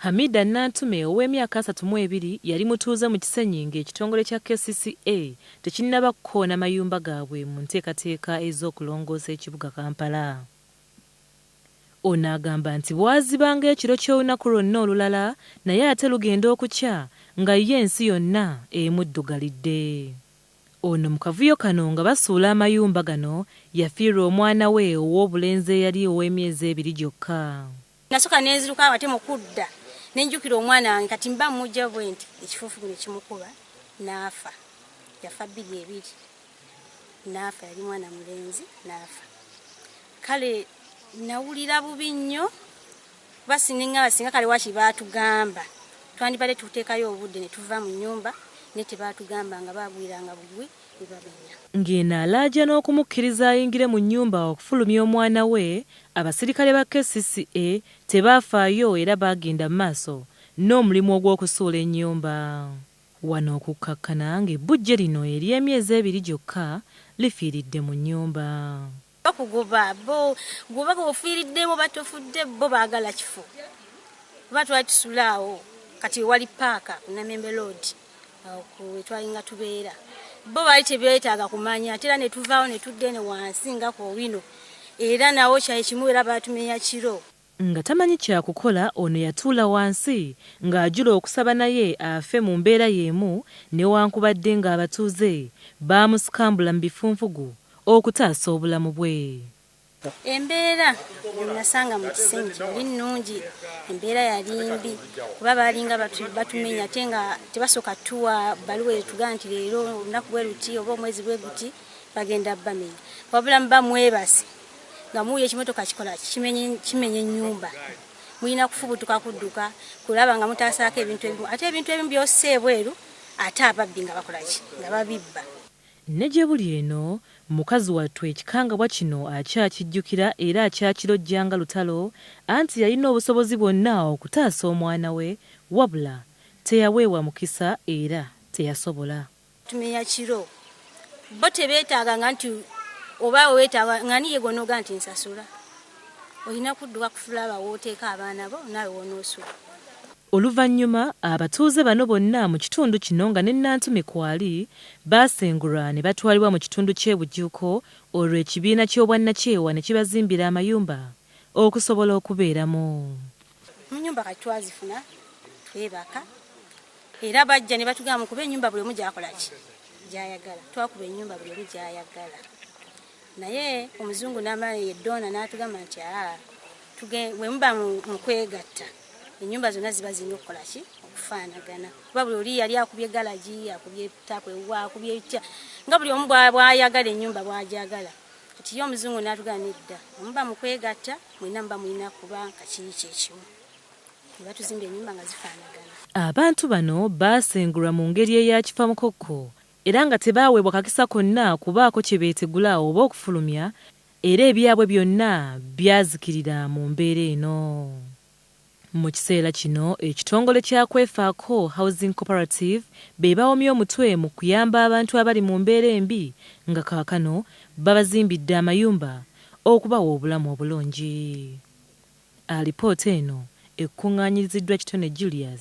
Hamida Nantume ow'emyaka 32 yali mutuuze mu Kisenyi ng'ekitongole kya KCCA tekinnaba kukoona mayumba gaabwe mu nteekateeka ez'okulongoosa ekibuga Kampala. Ono agamba nti bwazibanga ekiro ky'olunaku lwonna olulala naye ate lugenda okukya nga ye ensi yonna emuddugalidde. Ono mu kavuyo kano nga basuula amayumba gano yafiirwa omwana we ow'obulenzi eyali ow'emyezi 2 gyokka. Nasooka nenziruka ate mu kudda nenjukira omwana wange kati mba mujja bwe nti ekifuufu ne kimukuba n'afa. Yafa 2 n'afa, yali mwana mulenzi n'afa. Kale nawulira bubi nnyo basinga kale waki baatugamba twandibadde tuteekayo obudde ne tuva mu nnyumba ne tebaatugamba nga baagwiranga bugwi ebabenya. Ng'eno alaaja n'okumukkiriza ayingire mu nnyumba okufulumya omwana we, abasirikale ba KCCA tebaafaayo era baagenda mu maaso n'omulimu ogw'okusuula ennyumba. Wano okukkakkana ng'ebbujje lino ery'emyezi 2 gyokka lifiiridde mu nnyumba. Bakugoba goba ofiiriddemu batofudde bo baagala kifo. Kuba twali tusulaawo kati wali paaka ku Namembe Road awo twalinga tubeera. Bo baali tebeetaaga kumanya ate era ne tuvaawo ne tudde ne wansi nga ku wino era nawo kyayi kimu era baatumenya kiro. Nga tamanyi kyakukola ono yatuula wansi ng'ajula okusaba naye afe mu mbeera y'emu newankubadde ng'abatuuze baamusikambula mu bifunfugu okutaasa obulamu bwe. Embeera nasanga mu Kisenyi yali nnungi, embeera yali mbi kuba baalinga batumenya ate nga tebasooka tuwa bbaluwa etugaa nti leero olunaku bwe luti oba omwezi bwe guti bagenda bamenya. Wabula muba mwebase nga muwuya ekimotoka kikola kimenye ennyumba. Mulina kufubutuka kudduka kulaba nga mutaasaako ebintu ebimu ate ebintu ebimu byose ebweru ate ababbi nga bakola ki nga babibba. Ne gye buli eno mukazi wattu ekikangabwa kino akyakijjukira era akyakirojja nga lutalo anti yalina obusobozi bwonna okutaasa omwana we wabula teyaweebwa mukisa era teyasobola. Tumenya kiro bo tebeetaaga nga nti oba weetaaga nga niye gonoga nti nsasula. Olina kudduka kufulaba wooteeka abaana bo naawe wonoosula. Oluvannyuma abatuuze bano bonna mu kitundu kino nga ne Nantume kwali baasengulwa ne batwalibwa mu kitundu ky'ebujuuko olwo ekibiina ky'obwannakyewa ne kibazimbira amayumba okusobola okubeeramu. Mu nnyumba kati twazifuna twebaka era bajja ne batugamba kuba ennyumba buli omu gyakola ki gyayagala. Twakuba ennyumba buli omu gyayagala naye omuzungu n'amala Donna n'atugamba nti bwe muba mu kwegatta ennyumba zonna ziba zirina okukola ki okufaanagana kuba buli oli yali akubye galagi akubye tapu ewa akubye ekya nga buli omu bw'ayagala ennyumba bw'agyagala. Kati ye omuzungu n'atugamba nedda muba mu kwegatta mwenna muba mulina kuba nga kiri kyekimu ne batuzimba ennyumba nga zifaanagana. Abantu bano baasengulwa mu ngeri eya kifamukokko era nga tebaaweebwa kakisa konna kubaako kye beetegula oba okufulumya era ebyabwe byonna byazikirira mu mbeera eno. Mu kiseera kino ekitongole kya Kwefaako Housing Cooperative be bawomye omutwe mu kuyamba abantu abali mu mbeera embi nga kaakano babazimbidde amayumba okubawa obulamu obulungi. Alipoota eno ekkuŋŋaanyiriziddwa Kitone Julius.